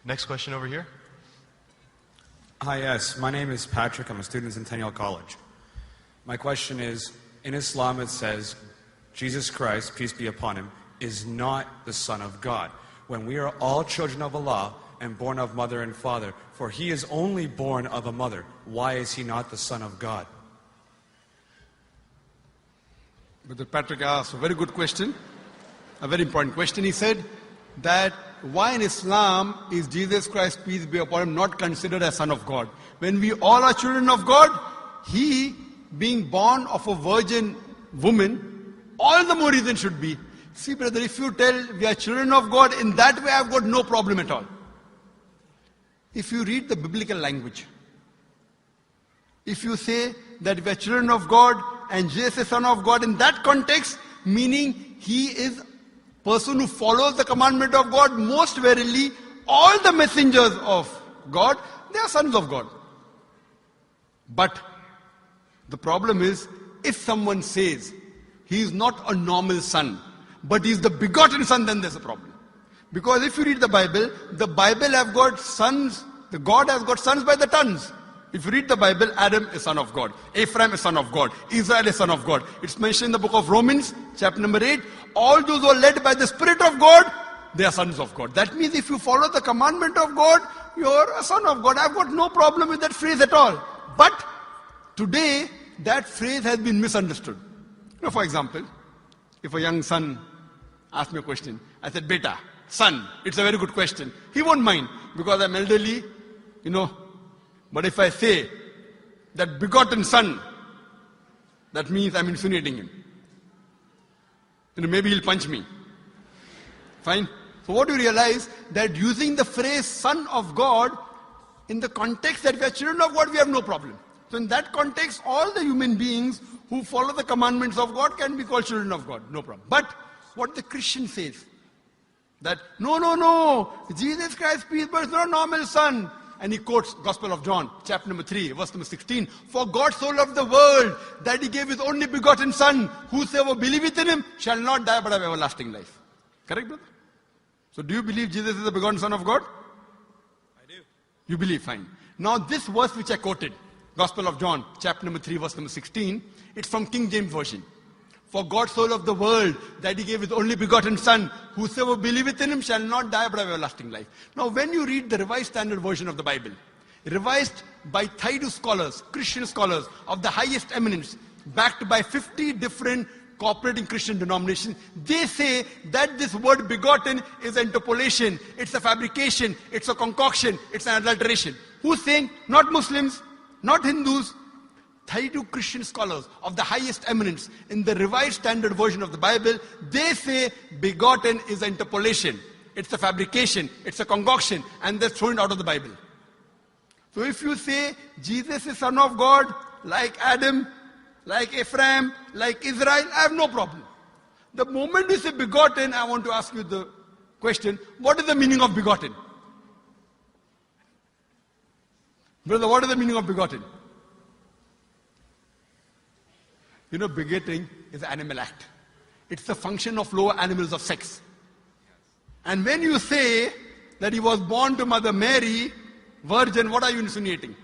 Next question over here. Hi, yes. My name is Patrick. I'm a student at Centennial College. My question is, in Islam it says, Jesus Christ, peace be upon him, is not the Son of God. When we are all children of Allah and born of mother and father, for he is only born of a mother, why is he not the Son of God? Brother Patrick asked a very good question, a very important question. He said that why in Islam is Jesus Christ, peace be upon him, not considered as Son of God? When we all are children of God, he being born of a virgin woman, all the more reason should be. See brother, if you tell we are children of God, in that way I've got no problem at all. If you read the biblical language, if you say that we are children of God and Jesus is Son of God, in that context, meaning he is person who follows the commandment of God, most verily, all the messengers of God, they are sons of God. But the problem is, if someone says he is not a normal son, but he is the begotten son, then there's a problem. Because if you read the Bible have got sons, the God has got sons by the tons. If you read the Bible, Adam is son of God, Ephraim is son of God, Israel is son of God. It's mentioned in the book of Romans, chapter number 8. All those who are led by the Spirit of God, they are sons of God. That means if you follow the commandment of God, you're a son of God. I've got no problem with that phrase at all. But today, that phrase has been misunderstood. For example, if a young son asks me a question, I said, Beta, son, it's a very good question. He won't mind because I'm elderly, But if I say that begotten son, that means I'm insinuating him. Maybe he'll punch me. Fine. So what you realize, that using the phrase son of God, in the context that we are children of God, we have no problem. So in that context, all the human beings who follow the commandments of God can be called children of God. No problem. But what the Christian says, that no, Jesus Christ, peace, but it's not a normal son. And he quotes Gospel of John, chapter number 3, verse number 16. For God so loved the world that he gave his only begotten son. Whosoever believeth in him shall not die but have everlasting life. Correct, brother? So do you believe Jesus is the begotten son of God? I do. You believe, fine. Now this verse which I quoted, Gospel of John, chapter number 3, verse number 16, it's from King James Version. For God so loved the world that he gave his only begotten son. Whosoever believeth in him shall not die but have everlasting life. Now when you read the Revised Standard Version of the Bible, revised by Thaydu scholars, Christian scholars of the highest eminence, backed by 50 different cooperating Christian denominations, they say that this word begotten is interpolation, it's a fabrication, it's a concoction, it's an adulteration. Who's saying? Not Muslims, not Hindus. Thaydu Christian scholars of the highest eminence in the Revised Standard Version of the Bible, they say begotten is interpolation. It's a fabrication, it's a concoction, and they're thrown out of the Bible. So if you say Jesus is Son of God, like Adam, like Ephraim, like Israel, I have no problem. The moment you say begotten, I want to ask you the question, what is the meaning of begotten? Brother, what is the meaning of begotten? Begetting is an animal act. It's the function of lower animals of sex. And when you say that he was born to Mother Mary, virgin, what are you insinuating?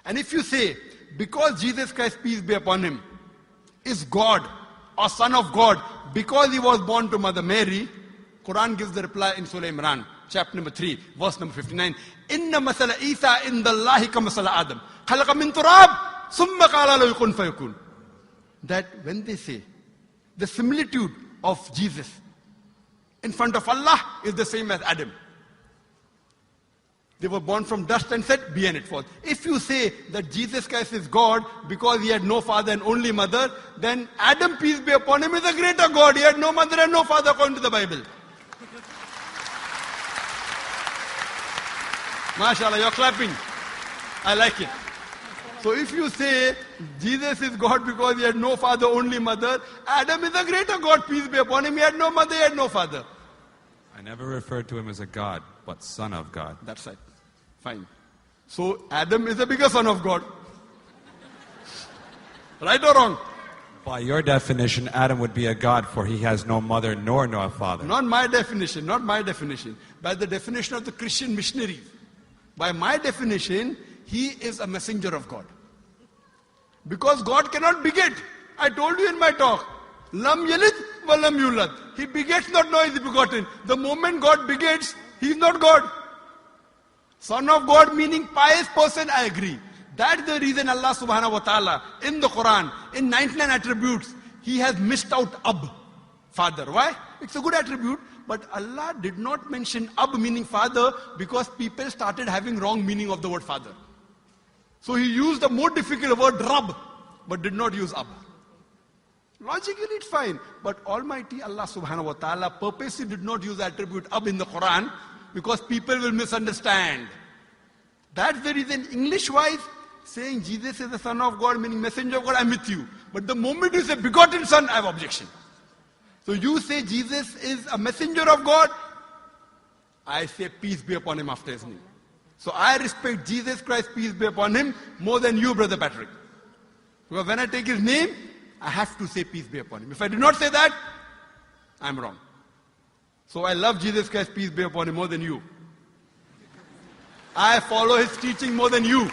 And if you say, because Jesus Christ, peace be upon him, is God or Son of God, because he was born to Mother Mary, Quran gives the reply in Surah Imran, chapter number 3, verse number 59. Inna masala Isa indallahi ka masala Adam. Khalaqa min turab. That when they say the similitude of Jesus in front of Allah is the same as Adam. They were born from dust and said, be and it forth. If you say that Jesus Christ is God because he had no father and only mother, then Adam, peace be upon him, is a greater God. He had no mother and no father according to the Bible. MashaAllah, you're clapping. I like it. So if you say Jesus is God because he had no father, only mother, Adam is a greater God, peace be upon him. He had no mother, he had no father. I never referred to him as a God, but Son of God. That's right. Fine. So Adam is a bigger son of God. Right or wrong? By your definition, Adam would be a god, for he has no mother nor no father. Not my definition, not my definition. By the definition of the Christian missionaries. By my definition, he is a messenger of God. Because God cannot beget. I told you in my talk. Lam yalid wa lam yulad. He begets not, nor is he begotten. The moment God begets, he is not God. Son of God meaning pious person, I agree. That's the reason Allah subhanahu wa ta'ala in the Quran, in 99 attributes, he has missed out Ab, father. Why? It's a good attribute, but Allah did not mention Ab meaning father because people started having wrong meaning of the word father. So he used the more difficult word Rab, but did not use Ab. Logically it's fine, but Almighty Allah subhanahu wa ta'ala purposely did not use the attribute Ab in the Quran because people will misunderstand. That's the reason English-wise, saying Jesus is the Son of God, meaning messenger of God, I'm with you. But the moment you say begotten Son, I have objection. So you say Jesus is a messenger of God, I say peace be upon him after his name. So I respect Jesus Christ, peace be upon him, more than you, Brother Patrick. Because when I take his name, I have to say peace be upon him. If I do not say that, I'm wrong. So I love Jesus Christ, peace be upon him, more than you. I follow his teaching more than you.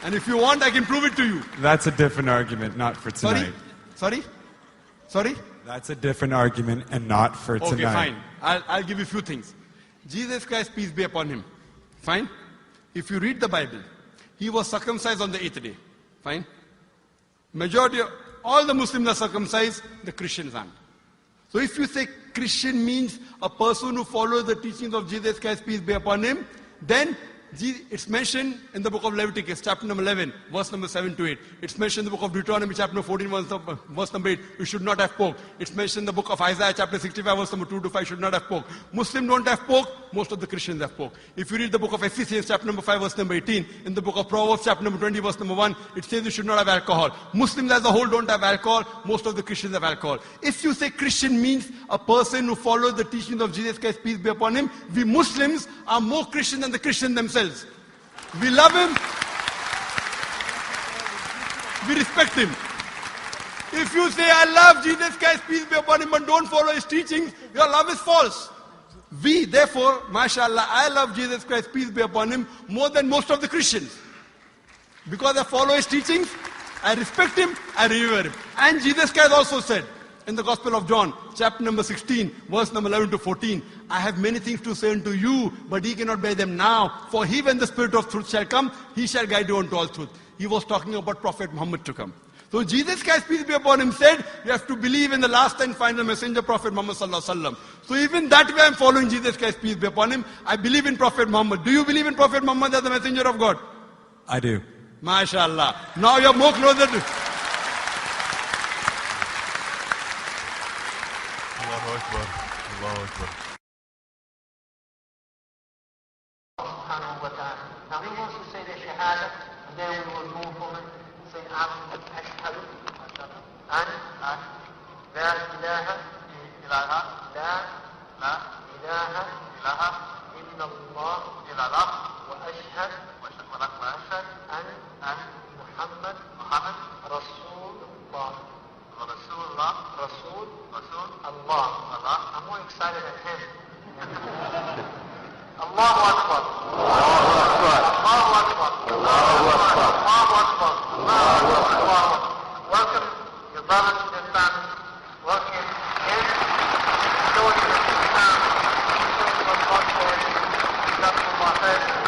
And if you want, I can prove it to you. That's a different argument, not for tonight. Sorry? That's a different argument and not for tonight. Okay, fine. I'll give you a few things. Jesus Christ, peace be upon him. Fine? If you read the Bible, he was circumcised on the 8th day. Fine? Majority of all the Muslims are circumcised, the Christians aren't. So if you say Christian means a person who follows the teachings of Jesus Christ, peace be upon him, then it's mentioned in the book of Leviticus, chapter number 11, verse number 7 to 8. It's mentioned in the book of Deuteronomy, chapter number 14, verse number 8, you should not have pork. It's mentioned in the book of Isaiah, chapter 65, verse number 2 to 5, should not have pork. Muslims don't have pork, most of the Christians have pork. If you read the book of Ephesians, chapter number 5, verse number 18, in the book of Proverbs, chapter number 20, verse number 1, it says you should not have alcohol. Muslims as a whole don't have alcohol, most of the Christians have alcohol. If you say Christian means a person who follows the teachings of Jesus Christ, peace be upon him, we Muslims are more Christian than the Christians themselves. We love him. We respect him. If you say, I love Jesus Christ, peace be upon him, but don't follow his teachings, your love is false. We, therefore, mashallah, I love Jesus Christ, peace be upon him, more than most of the Christians. Because I follow his teachings, I respect him, I revere him. And Jesus Christ also said, in the Gospel of John, chapter number 16, verse number 11 to 14, I have many things to say unto you, but ye cannot bear them now. For he, when the Spirit of truth shall come, he shall guide you unto all truth. He was talking about Prophet Muhammad to come. So Jesus Christ, peace be upon him, said, you have to believe in the last and final messenger, Prophet Muhammad sallallahu alaihi wasallam. So even that way I'm following Jesus Christ, peace be upon him. I believe in Prophet Muhammad. Do you believe in Prophet Muhammad as the messenger of God? I do. MashaAllah. Now you're more closer to... Allahu Akbar. Allahu Akbar. Subhanahu wa ta'ala. Now he wants to say the Shahada, and then we will move on and say Ashhadu an la ilaha illallah, la ilaha illallah, illallah illallah, wa ashhad an Muhammad Rasulullah. Rasul Allah. I'm more excited than him. Allahu Akbar. Allahu Akbar. Allahu Akbar. Allahu Akbar. Allahu Akbar. Welcome your brothers and your families. Welcome in. Showing you Islam. Showing you what God says. Jazakumullah khair.